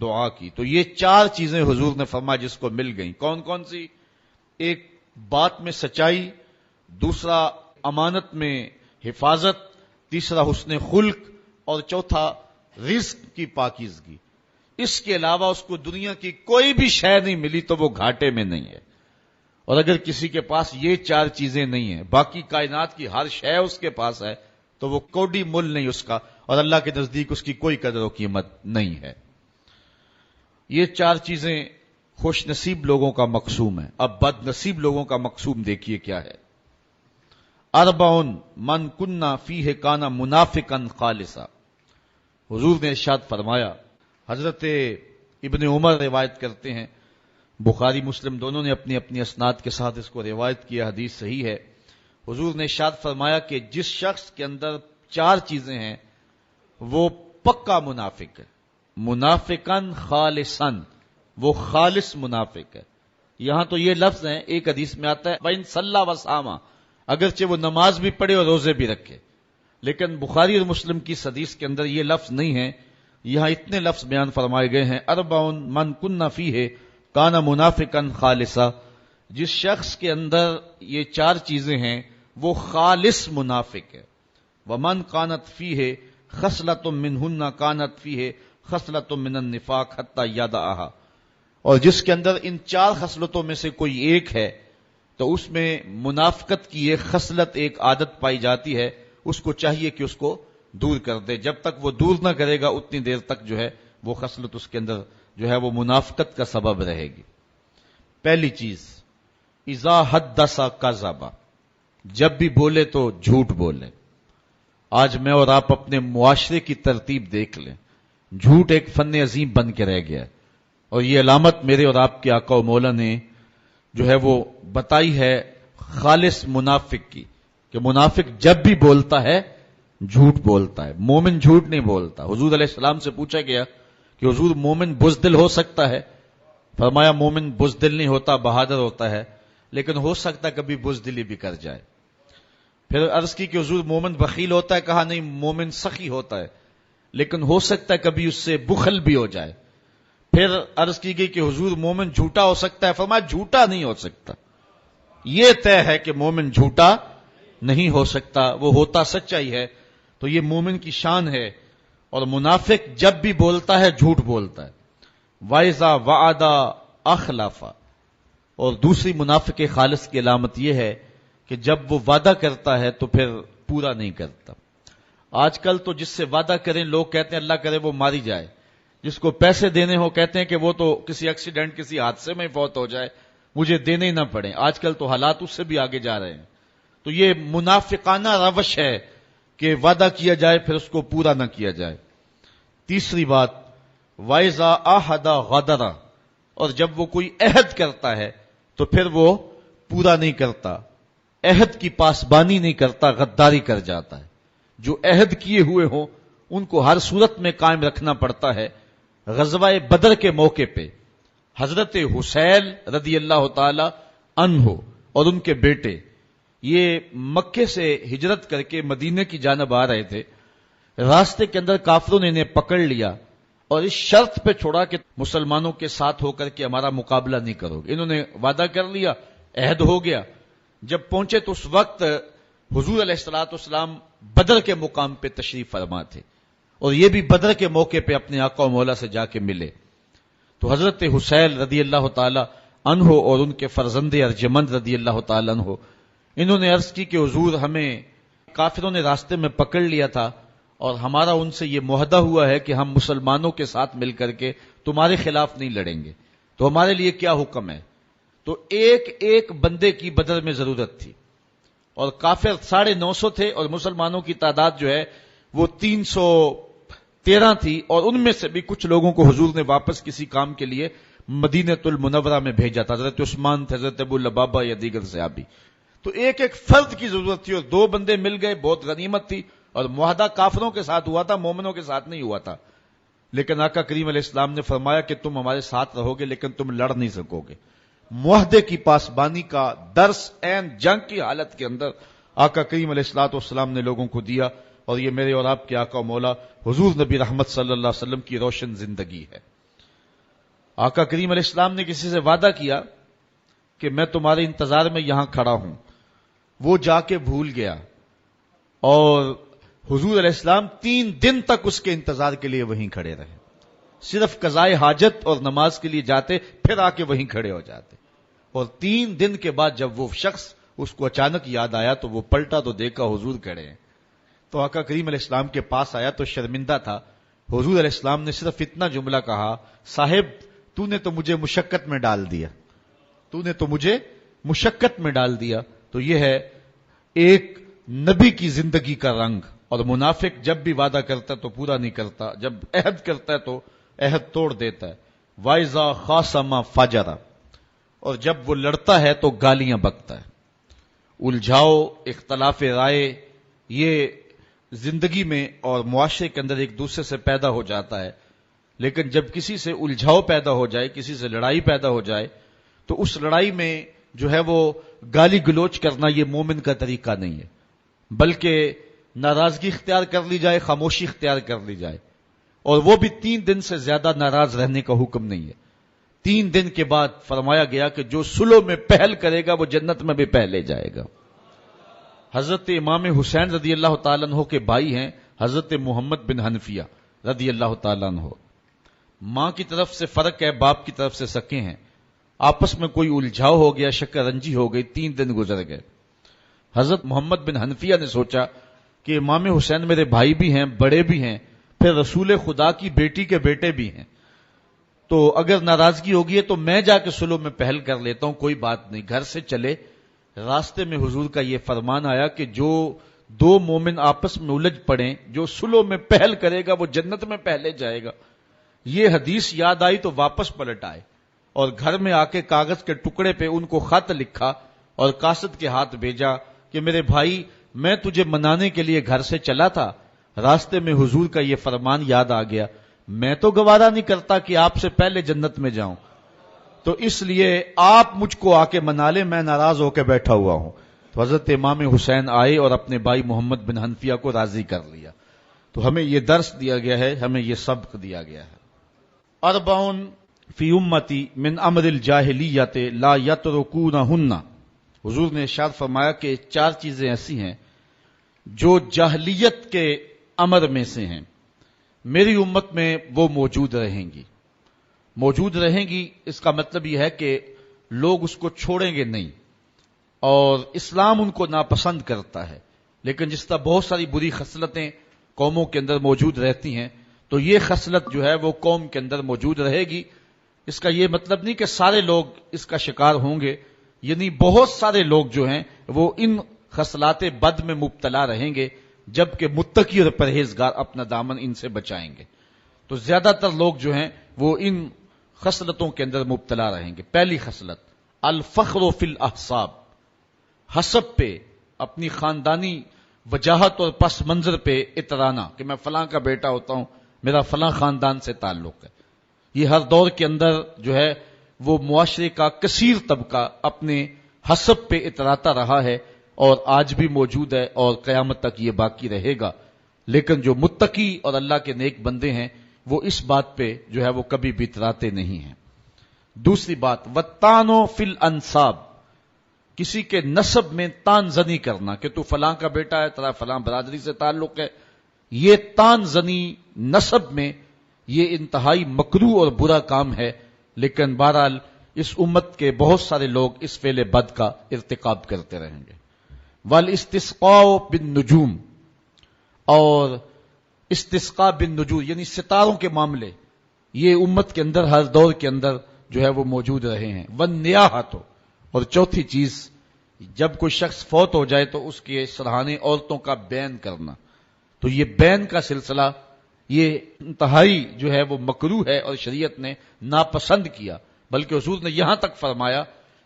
دعا کی۔ تو یہ چار چیزیں حضور نے فرمایا جس کو مل گئیں۔ کون کون سی؟ ایک بات میں سچائی، دوسرا امانت میں حفاظت، تیسرا حسن خلق، اور چوتھا رزق کی پاکیزگی۔ اس کے علاوہ اس کو دنیا کی کوئی بھی شے نہیں ملی تو وہ گھاٹے میں نہیں ہے۔ اور اگر کسی کے پاس یہ چار چیزیں نہیں ہیں، باقی کائنات کی ہر شے اس کے پاس ہے، تو وہ کوڑی مل نہیں اس کا، اور اللہ کے نزدیک اس کی کوئی قدر و قیمت نہیں ہے۔ یہ چار چیزیں خوش نصیب لوگوں کا مقسوم ہے۔ اب بد نصیب لوگوں کا مقسوم دیکھیے کیا ہے۔ اربعن من کنا فیہ کانا منافقا خالصا، حضور نے ارشاد فرمایا، حضرت ابن عمر روایت کرتے ہیں، بخاری مسلم دونوں نے اپنی اپنی اسناد کے ساتھ اس کو روایت کیا، حدیث صحیح ہے۔ حضور نے ارشاد فرمایا کہ جس شخص کے اندر چار چیزیں ہیں وہ پکا منافق ہے، منافقاً خالصاً، وہ خالص منافق ہے۔ یہاں تو یہ لفظ ہیں، ایک حدیث میں آتا ہے وَإِن صَلَّى وَصَامَ، اگرچہ وہ نماز بھی پڑھے اور روزے بھی رکھے، لیکن بخاری اور مسلم کی حدیث کے اندر یہ لفظ نہیں ہے۔ یہاں اتنے لفظ بیان فرمائے گئے ہیں، اربعن من کن فیہ کان منافقا خالصا، جس شخص کے اندر یہ چار چیزیں ہیں وہ خالص منافق ہے۔ ومن کانت فیہ خصلۃ منہن کانت فیہ خصلۃ من النفاق حتی یدعها، اور جس کے اندر ان چار خصلتوں میں سے کوئی ایک ہے تو اس میں منافقت کی ایک خصلت، ایک عادت پائی جاتی ہے، اس کو چاہیے کہ اس کو دور کر دے۔ جب تک وہ دور نہ کرے گا اتنی دیر تک جو ہے وہ خصلت اس کے اندر جو ہے وہ منافقت کا سبب رہے گی۔ پہلی چیز، اذا حدث کذب، جب بھی بولے تو جھوٹ بولے۔ آج میں اور آپ اپنے معاشرے کی ترتیب دیکھ لیں، جھوٹ ایک فن عظیم بن کے رہ گیا ہے، اور یہ علامت میرے اور آپ کے آقا و مولا نے جو ہے وہ بتائی ہے خالص منافق کی، کہ منافق جب بھی بولتا ہے جھوٹ بولتا ہے، مومن جھوٹ نہیں بولتا۔ حضور علیہ السلام سے پوچھا گیا کہ حضور مومن بزدل ہو سکتا ہے؟ فرمایا مومن بزدل نہیں ہوتا، بہادر ہوتا ہے، لیکن ہو سکتا ہے کبھی بزدلی بھی کر جائے۔ پھر عرض کی کہ حضور مومن بخیل ہوتا ہے؟ کہا نہیں، مومن سخی ہوتا ہے، لیکن ہو سکتا ہے کبھی اس سے بخل بھی ہو جائے۔ پھر عرض کی گئی کہ حضور مومن جھوٹا ہو سکتا ہے؟ فرمایا جھوٹا نہیں ہو سکتا، یہ طے ہے کہ مومن جھوٹا نہیں ہو سکتا، وہ ہوتا سچائی ہے۔ تو یہ مومن کی شان ہے، اور منافق جب بھی بولتا ہے جھوٹ بولتا ہے۔ وَإِذَا وَعَدَ أَخْلَفَ، اور دوسری منافق خالص کی علامت یہ ہے کہ جب وہ وعدہ کرتا ہے تو پھر پورا نہیں کرتا۔ آج کل تو جس سے وعدہ کریں لوگ کہتے ہیں اللہ کرے وہ ماری جائے، جس کو پیسے دینے ہو کہتے ہیں کہ وہ تو کسی ایکسیڈنٹ، کسی حادثے میں فوت ہو جائے، مجھے دینے ہی نہ پڑیں۔ آج کل تو حالات اس سے بھی آگے جا رہے ہیں۔ تو یہ منافقانہ روش ہے کہ وعدہ کیا جائے پھر اس کو پورا نہ کیا جائے۔ تیسری بات، وَإِذَا أَحَدَ غَدَرَ، اور جب وہ کوئی عہد کرتا ہے تو پھر وہ پورا نہیں کرتا، عہد کی پاسبانی نہیں کرتا، غداری کر جاتا ہے۔ جو عہد کیے ہوئے ہوں ان کو ہر صورت میں قائم رکھنا پڑتا ہے۔ غزوہ بدر کے موقع پہ حضرت حسین رضی اللہ تعالی عنہ اور ان کے بیٹے یہ مکے سے ہجرت کر کے مدینے کی جانب آ رہے تھے۔ راستے کے اندر کافروں نے انہیں پکڑ لیا اور اس شرط پہ چھوڑا کہ مسلمانوں کے ساتھ ہو کر کے ہمارا مقابلہ نہیں کرو گے۔ انہوں نے وعدہ کر لیا، عہد ہو گیا۔ جب پہنچے تو اس وقت حضور علیہ الصلوۃ والسلام بدر کے مقام پہ تشریف فرما تھے، اور یہ بھی بدر کے موقع پہ اپنے آقا و مولا سے جا کے ملے۔ تو حضرت حسین رضی اللہ تعالی عنہ اور ان کے فرزند ارجمند رضی اللہ تعالی عنہ انہوں نے عرض کی کہ حضور، ہمیں کافروں نے راستے میں پکڑ لیا تھا اور ہمارا ان سے یہ معاہدہ ہوا ہے کہ ہم مسلمانوں کے ساتھ مل کر کے تمہارے خلاف نہیں لڑیں گے، تو ہمارے لیے کیا حکم ہے؟ تو ایک ایک بندے کی بدر میں ضرورت تھی، اور کافر 950 تھے اور مسلمانوں کی تعداد جو ہے وہ 313 تھی، اور ان میں سے بھی کچھ لوگوں کو حضور نے واپس کسی کام کے لیے مدینۃ المنورہ میں بھیجا تھا۔ حضرت عثمان تھے، حضرت ابو لبابہ یا دیگر صحابی۔ تو ایک ایک فرد کی ضرورت تھی اور 2 بندے مل گئے، بہت غنیمت تھی، اور معاہدہ کافروں کے ساتھ ہوا تھا، مومنوں کے ساتھ نہیں ہوا تھا۔ لیکن آقا کریم علیہ السلام نے فرمایا کہ تم ہمارے ساتھ رہو گے لیکن تم لڑ نہیں سکو گے۔ معاہدے کی پاسبانی کا درس عین جنگ کی حالت کے اندر آقا کریم علیہ الصلوۃ والسلام نے لوگوں کو دیا، اور یہ میرے اور آپ کے آقا و مولا حضور نبی رحمت صلی اللہ علیہ وسلم کی روشن زندگی ہے۔ آقا کریم علیہ السلام نے کسی سے وعدہ کیا کہ میں تمہارے انتظار میں یہاں کھڑا ہوں، وہ جا کے بھول گیا، اور حضور علیہ السلام 3 دن تک اس کے انتظار کے لیے وہیں کھڑے رہے، صرف قضائے حاجت اور نماز کے لیے جاتے، پھر آ کے وہیں کھڑے ہو جاتے، اور 3 دن کے بعد جب وہ شخص اس کو اچانک یاد آیا تو وہ پلٹا تو دیکھا حضور کھڑے ہیں۔ تو آقا کریم علیہ السلام کے پاس آیا تو شرمندہ تھا۔ حضور علیہ السلام نے صرف اتنا جملہ کہا، صاحب تو نے تو مجھے مشقت میں ڈال دیا، تو نے تو مجھے مشقت میں ڈال دیا۔ تو یہ ہے ایک نبی کی زندگی کا رنگ۔ اور منافق جب بھی وعدہ کرتا ہے تو پورا نہیں کرتا، جب عہد کرتا ہے تو عہد توڑ دیتا ہے۔ وَإِذَا خَاصَمَ فَجَرَ، اور جب وہ لڑتا ہے تو گالیاں بکتا ہے۔ الجھاؤ، اختلاف رائے، یہ زندگی میں اور معاشرے کے اندر ایک دوسرے سے پیدا ہو جاتا ہے، لیکن جب کسی سے الجھاؤ پیدا ہو جائے، کسی سے لڑائی پیدا ہو جائے، تو اس لڑائی میں جو ہے وہ گالی گلوچ کرنا یہ مومن کا طریقہ نہیں ہے، بلکہ ناراضگی اختیار کر لی جائے، خاموشی اختیار کر لی جائے، اور وہ بھی 3 دن سے زیادہ ناراض رہنے کا حکم نہیں ہے۔ 3 دن کے بعد فرمایا گیا کہ جو صلح میں پہل کرے گا وہ جنت میں بھی پہلے جائے گا۔ حضرت امام حسین رضی اللہ تعالیٰ عنہ کے بھائی ہیں حضرت محمد بن حنفیہ رضی اللہ تعالیٰ عنہ۔ ماں کی طرف سے فرق ہے، باپ کی طرف سے سکے ہیں، آپس میں کوئی الجھاؤ ہو گیا، شکر رنجی ہو گئی، 3 دن گزر گئے۔ حضرت محمد بن حنفیہ نے سوچا کہ امام حسین میرے بھائی بھی ہیں، بڑے بھی ہیں، پھر رسول خدا کی بیٹی کے بیٹے بھی ہیں، تو اگر ناراضگی ہوگی ہے تو میں جا کے صلح میں پہل کر لیتا ہوں، کوئی بات نہیں۔ گھر سے چلے، راستے میں حضور کا یہ فرمان آیا کہ جو 2 مومن آپس میں الجھ پڑیں، جو صلح میں پہل کرے گا وہ جنت میں پہلے جائے گا۔ یہ حدیث یاد آئی تو واپس پلٹ آئے، اور گھر میں آ کے کاغذ کے ٹکڑے پہ ان کو خط لکھا اور قاصد کے ہاتھ بھیجا کہ میرے بھائی، میں تجھے منانے کے لیے گھر سے چلا تھا، راستے میں حضور کا یہ فرمان یاد آ گیا، میں تو گوارا نہیں کرتا کہ آپ سے پہلے جنت میں جاؤں، تو اس لیے آپ مجھ کو آ کے منا لیں، میں ناراض ہو کے بیٹھا ہوا ہوں۔ تو حضرت امام حسین آئے اور اپنے بھائی محمد بن حنفیہ کو راضی کر لیا۔ تو ہمیں یہ درس دیا گیا ہے، ہمیں یہ سبق دیا گیا ہے۔ 40 فی امتی من امر الجاہلیت لا یترکونہن، حضور نے ارشاد فرمایا کہ 4 چیزیں ایسی ہیں جو جاہلیت کے امر میں سے ہیں، میری امت میں وہ موجود رہیں گی۔ موجود رہیں گی اس کا مطلب یہ ہے کہ لوگ اس کو چھوڑیں گے نہیں، اور اسلام ان کو ناپسند کرتا ہے، لیکن جس طرح بہت ساری بری خصلتیں قوموں کے اندر موجود رہتی ہیں، تو یہ خصلت جو ہے وہ قوم کے اندر موجود رہے گی۔ اس کا یہ مطلب نہیں کہ سارے لوگ اس کا شکار ہوں گے، یعنی بہت سارے لوگ جو ہیں وہ ان خصلات بد میں مبتلا رہیں گے، جبکہ متقی اور پرہیزگار اپنا دامن ان سے بچائیں گے۔ تو زیادہ تر لوگ جو ہیں وہ ان خصلتوں کے اندر مبتلا رہیں گے۔ پہلی خصلت الفخر فی الاحساب، حسب پہ، اپنی خاندانی وجاہت اور پس منظر پہ اترانا کہ میں فلاں کا بیٹا ہوتا ہوں، میرا فلاں خاندان سے تعلق ہے۔ یہ ہر دور کے اندر جو ہے وہ معاشرے کا کثیر طبقہ اپنے حسب پہ اتراتا رہا ہے اور آج بھی موجود ہے اور قیامت تک یہ باقی رہے گا۔ لیکن جو متقی اور اللہ کے نیک بندے ہیں وہ اس بات پہ جو ہے وہ کبھی بھی اتراتے نہیں ہیں۔ دوسری بات وَالطَّعْنُ فِي الْأَنْسَابِ، کسی کے نسب میں تان زنی کرنا کہ تو فلاں کا بیٹا ہے، تیرا فلاں برادری سے تعلق ہے، یہ تان زنی نسب میں یہ انتہائی مکروہ اور برا کام ہے۔ لیکن بہرحال اس امت کے بہت سارے لوگ اس فعل بد کا ارتکاب کرتے رہیں گے۔ والاستسقاء بالنجوم، اور استسقاء بالنجوم یعنی ستاروں کے معاملے، یہ امت کے اندر ہر دور کے اندر جو ہے وہ موجود رہے ہیں۔ والنیاحۃ، اور چوتھی چیز جب کوئی شخص فوت ہو جائے تو اس کے سرہانے عورتوں کا بین کرنا، تو یہ بین کا سلسلہ یہ انتہائی جو ہے وہ مکروہ ہے اور شریعت نے ناپسند کیا، بلکہ حضور نے یہاں تک فرمایا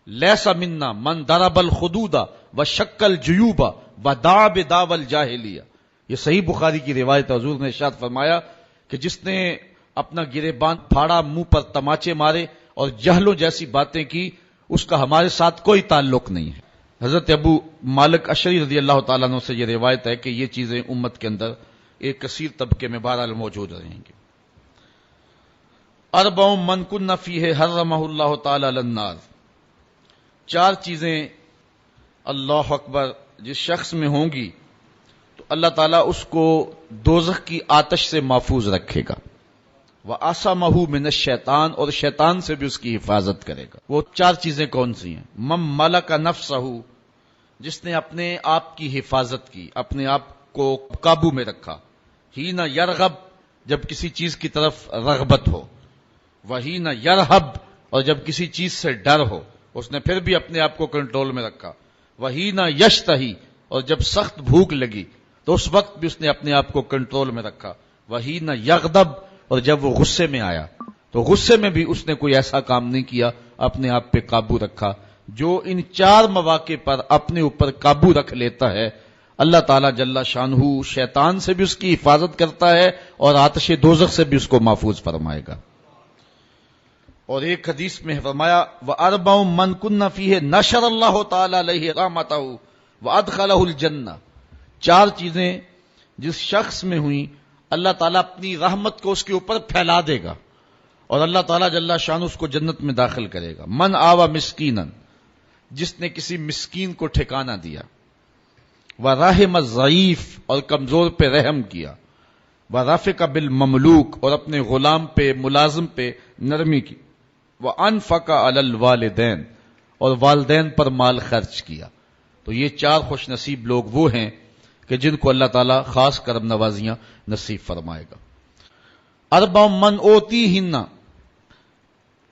لیس منا من ضرب الخدود وشق الجیوب ودعا بدعوی الجاہلیہ۔ یہ صحیح بخاری کی روایت ہے، حضور نے ارشاد فرمایا کہ جس نے اپنا گریبان پھاڑا، منہ پر تماچے مارے اور جہلوں جیسی باتیں کی، اس کا ہمارے ساتھ کوئی تعلق نہیں ہے۔ حضرت ابو مالک اشعری رضی اللہ تعالیٰ عنہ سے یہ روایت ہے کہ یہ چیزیں امت کے اندر ایک کثیر طبقے میں بہرحال موجود رہیں گی۔ اربع من کن فیہ حرمہ اللہ تعالی علی النار، چار چیزیں اللہ اکبر جس شخص میں ہوں گی تو اللہ تعالیٰ اس کو دوزخ کی آتش سے محفوظ رکھے گا۔ وَأَعْصَمَهُ مِنَ الشَّيْطَانِ، اور شیطان سے بھی اس کی حفاظت کرے گا۔ وہ چار چیزیں کون سی ہیں؟ مَن مَلَكَ نَفْسَهُ، جس نے اپنے آپ کی حفاظت کی، اپنے آپ کو قابو میں رکھا۔ حین یرغب، جب کسی چیز کی طرف رغبت ہو۔ وحین یرہب، اور جب کسی چیز سے ڈر ہو اس نے پھر بھی اپنے آپ کو کنٹرول میں رکھا۔ وحین یشتہی، اور جب سخت بھوک لگی تو اس وقت بھی اس نے اپنے آپ کو کنٹرول میں رکھا۔ وحین یغضب، اور جب وہ غصے میں آیا تو غصے میں بھی اس نے کوئی ایسا کام نہیں کیا، اپنے آپ پہ قابو رکھا۔ جو ان چار مواقع پر اپنے اوپر قابو رکھ لیتا ہے، اللہ تعالیٰ جل شانہ شیطان سے بھی اس کی حفاظت کرتا ہے اور آتش دوزخ سے بھی اس کو محفوظ فرمائے گا۔ اور ایک حدیث میں فرمایا وَأَرْبَعٌ مَّن كُنَّ فِيهِ نَشَرَ اللَّهُ تَعَالَى عَلَيْهِ رَحْمَتَهُ وَأَدْخَلَهُ الْجَنَّةَ، چار چیزیں جس شخص میں ہوئیں اللہ تعالیٰ اپنی رحمت کو اس کے اوپر پھیلا دے گا اور اللہ تعالیٰ جل شانہ اس کو جنت میں داخل کرے گا۔ من آوى مسکینا، جس نے کسی مسکین کو ٹھکانہ دیا۔ وَرَحِمَ الضعیف، اور کمزور پہ رحم کیا۔ وَرَفِقَ بِالْمَمْلُوک، اور اپنے غلام پہ ملازم پہ نرمی کی۔ وَأَنفَقَ عَلَى الْوَالِدَيْنِ، اور والدین پر مال خرچ کیا۔ تو یہ چار خوش نصیب لوگ وہ ہیں کہ جن کو اللہ تعالیٰ خاص کرم نوازیاں نصیب فرمائے گا۔ اربع من اوتیہن،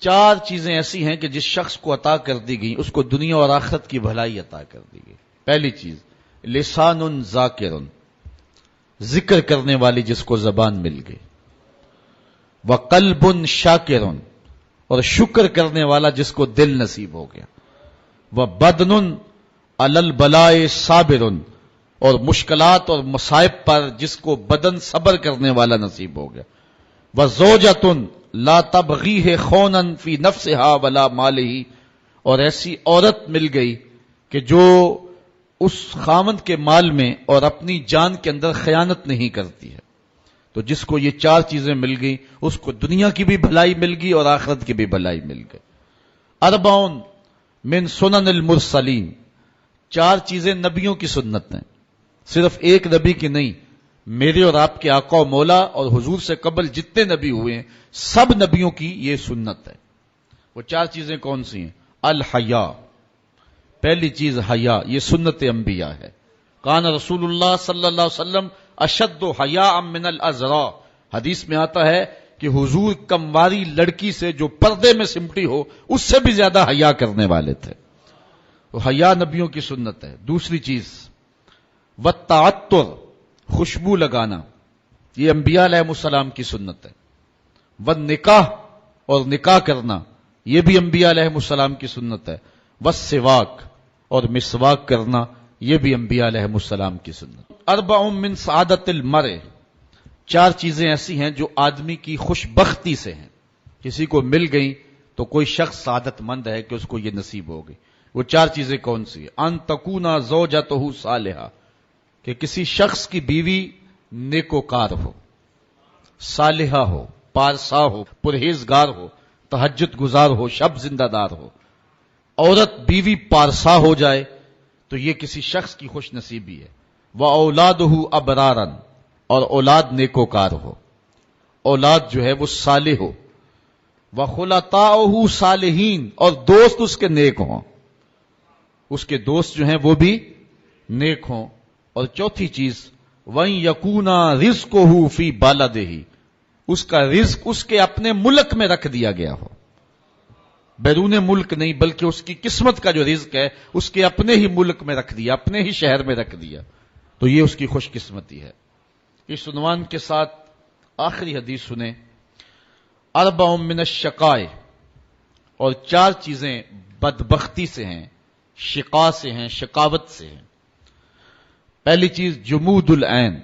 چار چیزیں ایسی ہیں کہ جس شخص کو عطا کر دی گئی اس کو دنیا اور آخرت کی بھلائی عطا کر دی گئی۔ پہلی چیز لسان ذاکر، ذکر کرنے والی جس کو زبان مل گئی۔ وقلب شاکر، اور شکر کرنے والا جس کو دل نصیب ہو گیا۔ وبدن علی البلاء صابر، اور مشکلات اور مصائب پر جس کو بدن صبر کرنے والا نصیب ہو گیا۔ وزوجۃ لا تبغیہ خونا فی نفسہا ولا مالہ، اور ایسی عورت مل گئی کہ جو اس خاوند کے مال میں اور اپنی جان کے اندر خیانت نہیں کرتی ہے۔ تو جس کو یہ چار چیزیں مل گئی اس کو دنیا کی بھی بھلائی مل گئی اور آخرت کی بھی بھلائی مل گئی۔ اربعون من سنن المرسلین، چار چیزیں نبیوں کی سنت ہیں، صرف ایک نبی کی نہیں، میرے اور آپ کے آقا و مولا اور حضور سے قبل جتنے نبی ہوئے ہیں سب نبیوں کی یہ سنت ہے۔ وہ چار چیزیں کون سی ہیں؟ الحیا، پہلی چیز حیا، یہ سنت انبیاء ہے۔ کان رسول اللہ صلی اللہ علیہ وسلم اشد حیاء من الازرا، حدیث میں آتا ہے کہ حضور کمواری لڑکی سے جو پردے میں سمٹی ہو اس سے بھی زیادہ حیا کرنے والے تھے۔ تو حیا نبیوں کی سنت ہے۔ دوسری چیز والتعطر، خوشبو لگانا، یہ انبیاء علیہ السلام کی سنت ہے۔ والنکاح اور نکاح کرنا یہ بھی انبیاء علیہ السلام کی سنت ہے، والسواک اور مسواک کرنا یہ بھی انبیاء علیہ السلام کی سنت۔ اربع من سعادت المرء، چار چیزیں ایسی ہیں جو آدمی کی خوش بختی سے ہیں، کسی کو مل گئی تو کوئی شخص سعادت مند ہے کہ اس کو یہ نصیب ہو گئی۔ وہ چار چیزیں کون سی ہیں؟ ان تکونا زوجتہ صالحہ، کہ کسی شخص کی بیوی نیکوکار ہو، صالحہ ہو، پارسا ہو، پرہیزگار ہو، تہجد گزار ہو، شب زندہ دار ہو۔ عورت بیوی پارسا ہو جائے تو یہ کسی شخص کی خوش نصیبی ہے۔ وَأَوْلَادُهُ أَبْرَارًا، اور اولاد نیکوکار ہو، اولاد جو ہے وہ صالح ہو۔ وَخُلَطَاؤُهُ صالحین، اور دوست اس کے نیک ہوں، اس کے دوست جو ہیں وہ بھی نیک ہوں۔ اور چوتھی چیز وَإِن يَكُونَ رِزْقُهُ فِي بَلَدِهِ، اس کا رزق اس کے اپنے ملک میں رکھ دیا گیا ہو، بیرون ملک نہیں بلکہ اس کی قسمت کا جو رزق ہے اس کے اپنے ہی ملک میں رکھ دیا، اپنے ہی شہر میں رکھ دیا، تو یہ اس کی خوش قسمتی ہے۔ اس عنوان کے ساتھ آخری حدیث سنیں، اربع من الشقاء، اور چار چیزیں بدبختی سے ہیں، شقا سے ہیں، شقاوت سے ہیں۔ پہلی چیز جمود العین،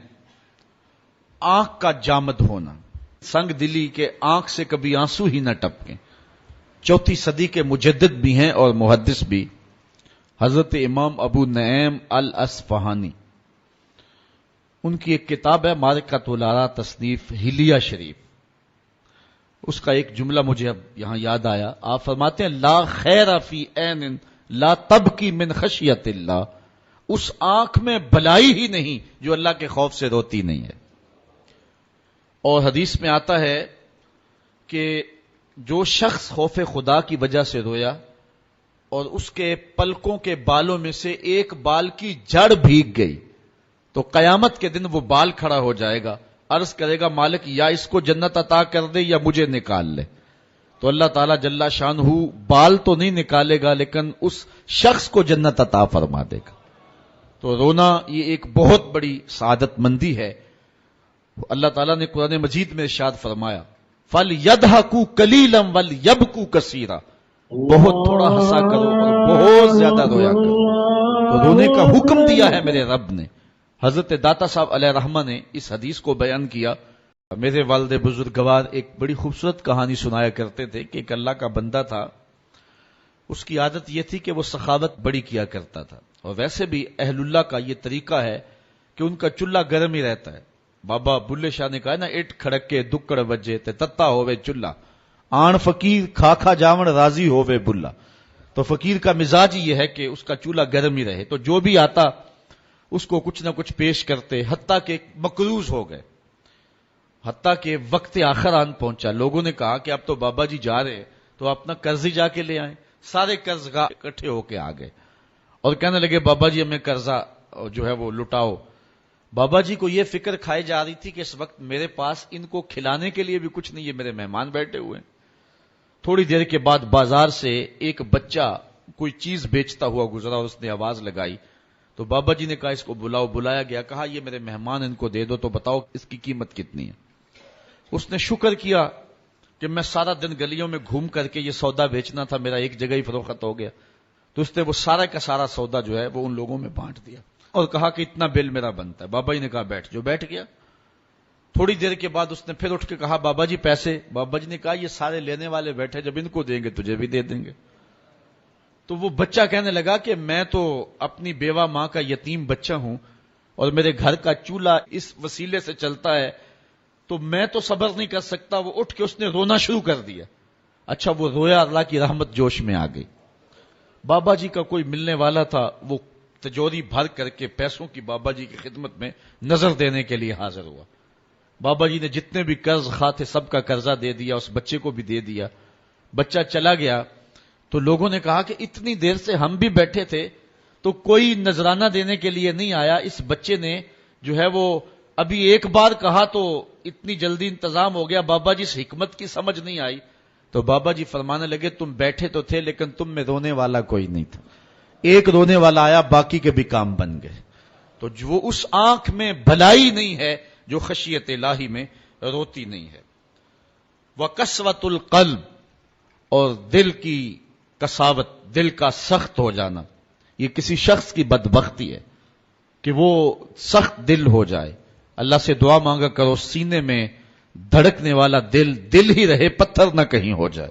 آنکھ کا جامد ہونا، سنگ دلی کے آنکھ سے کبھی آنسو ہی نہ ٹپکیں۔ چوتھی صدی کے مجدد بھی ہیں اور محدث بھی، حضرت امام ابو نعیم الاصفہانی، ان کی ایک کتاب ہے معرکۃ الآراء، تصنیف حلیہ شریف، اس کا ایک جملہ مجھے اب یہاں یاد آیا۔ آپ فرماتے ہیں لا خیر فی عین لا تبکی من خشیت اللہ، اس آنکھ میں بھلائی ہی نہیں جو اللہ کے خوف سے روتی نہیں ہے۔ اور حدیث میں آتا ہے کہ جو شخص خوف خدا کی وجہ سے رویا اور اس کے پلکوں کے بالوں میں سے ایک بال کی جڑ بھیگ گئی تو قیامت کے دن وہ بال کھڑا ہو جائے گا، عرض کرے گا مالک یا اس کو جنت عطا کر دے یا مجھے نکال لے، تو اللہ تعالیٰ جل شانہ بال تو نہیں نکالے گا لیکن اس شخص کو جنت عطا فرما دے گا۔ تو رونا یہ ایک بہت بڑی سعادت مندی ہے۔ اللہ تعالیٰ نے قرآن مجید میں ارشاد فرمایا فَلْيَضْحَكُوا قَلِيلًا وَلْيَبْكُوا كَثِيرًا، بہت تھوڑا ہنسا کرو اور بہت زیادہ رویا کرو۔ تو رونے کا حکم دیا ہے میرے رب نے۔ حضرت داتا صاحب علیہ رحمہ نے اس حدیث کو بیان کیا۔ میرے والد بزرگوار ایک بڑی خوبصورت کہانی سنایا کرتے تھے کہ ایک اللہ کا بندہ تھا، اس کی عادت یہ تھی کہ وہ سخاوت بڑی کیا کرتا تھا، اور ویسے بھی اہل اللہ کا یہ طریقہ ہے کہ ان کا چولہا گرم ہی رہتا ہے۔ بابا بلے شاہ نے کہا نا اٹ کھڑک کے دکڑ بجے تے تتا ہووے چولہا، آن فقیر کھا کھا جاون راضی ہووے بلا۔ تو فقیر کا مزاج یہ ہے کہ اس کا چولہا گرم ہی رہے، تو جو بھی آتا اس کو کچھ نہ کچھ پیش کرتے، حتیٰ کہ مقروض ہو گئے، حتیٰ کہ وقت آخر آن پہنچا۔ لوگوں نے کہا کہ اب تو بابا جی جا رہے تو اپنا قرض ہی جا کے لے آئیں۔ سارے قرض اکٹھے ہو کے آ گئے اور کہنے لگے بابا جی ہمیں قرضہ جو ہے وہ لٹاؤ۔ بابا جی کو یہ فکر کھائی جا رہی تھی کہ اس وقت میرے پاس ان کو کھلانے کے لیے بھی کچھ نہیں ہے، میرے مہمان بیٹھے ہوئے ہیں۔ تھوڑی دیر کے بعد بازار سے ایک بچہ کوئی چیز بیچتا ہوا گزرا اور اس نے آواز لگائی، تو بابا جی نے کہا اس کو بلاؤ۔ بلایا گیا، کہا یہ میرے مہمان، ان کو دے دو تو بتاؤ اس کی قیمت کتنی ہے۔ اس نے شکر کیا کہ میں سارا دن گلیوں میں گھوم کر کے یہ سودا بیچنا تھا، میرا ایک جگہ ہی فروخت ہو گیا۔ تو اس نے وہ سارا کا سارا سودا جو ہے وہ ان لوگوں میں بانٹ دیا اور کہا کہ اتنا بل میرا بنتا ہے۔ بابا جی نے کہا بیٹھ جو، بیٹھ گیا۔ تھوڑی دیر کے بعد اس نے پھر اٹھ کے کہا بابا جی پیسے۔ بابا جی نے کہا یہ سارے لینے والے بیٹھے، جب ان کو دیں گے تجھے بھی دے دیں گے۔ تو وہ بچہ کہنے لگا کہ میں تو اپنی بیوہ ماں کا یتیم بچہ ہوں اور میرے گھر کا چولہا اس وسیلے سے چلتا ہے، تو میں تو صبر نہیں کر سکتا۔ وہ اٹھ کے اس نے رونا شروع کر دیا۔ اچھا وہ رویا، اللہ کی رحمت جوش میں آ گئی۔ بابا جی کا کوئی ملنے والا تھا، وہ تجوری بھر کر کے پیسوں کی بابا جی کی خدمت میں نظر دینے کے لیے حاضر ہوا۔ بابا جی نے جتنے بھی قرض خواہ تھے سب کا قرضہ دے دیا، اس بچے کو بھی دے دیا۔ بچہ چلا گیا تو لوگوں نے کہا کہ اتنی دیر سے ہم بھی بیٹھے تھے تو کوئی نذرانہ دینے کے لیے نہیں آیا، اس بچے نے جو ہے وہ ابھی ایک بار کہا تو اتنی جلدی انتظام ہو گیا، بابا جی اس حکمت کی سمجھ نہیں آئی۔ تو بابا جی فرمانے لگے تم بیٹھے تو تھے لیکن تم میں رونے والا کوئی نہیں تھا، ایک رونے والا آیا، باقی کے بھی کام بن گئے۔ تو جو اس آنکھ میں بھلائی نہیں ہے جو خشیت الہی میں روتی نہیں ہے۔ وَقَسْوَةُ الْقَلْبِ، اور دل کی کساوت، دل کا سخت ہو جانا. یہ کسی شخص کی بدبختی ہے کہ وہ سخت دل ہو جائے. اللہ سے دعا مانگا کرو سینے میں دھڑکنے والا دل ہی رہے، پتھر نہ کہیں ہو جائے.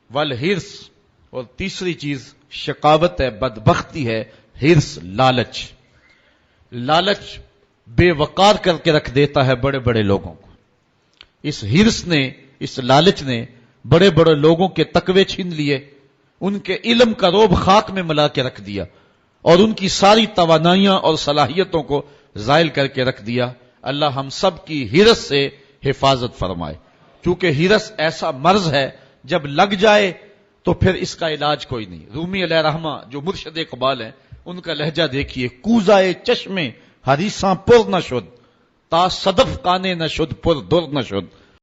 والحرص، اور تیسری چیز شقاوت ہے، بدبختی ہے، حرص، لالچ. لالچ بے وقار کر کے رکھ دیتا ہے بڑے بڑے لوگوں کو. اس حرص نے، اس لالچ نے بڑے بڑے لوگوں کے تقوی چھین لیے، ان کے علم کا روب خاک میں ملا کے رکھ دیا، اور ان کی ساری توانائیاں اور صلاحیتوں کو زائل کر کے رکھ دیا. اللہ ہم سب کی حرص سے حفاظت فرمائے، کیونکہ حرص ایسا مرض ہے جب لگ جائے تو پھر اس کا علاج کوئی نہیں. رومی علیہ رحمہ جو مرشد اقبال ہیں، ان کا لہجہ دیکھیے. کوزائے چشمے ہریساں پر نہ شد، تا صدف کانے نہ شد پر در نہ شد.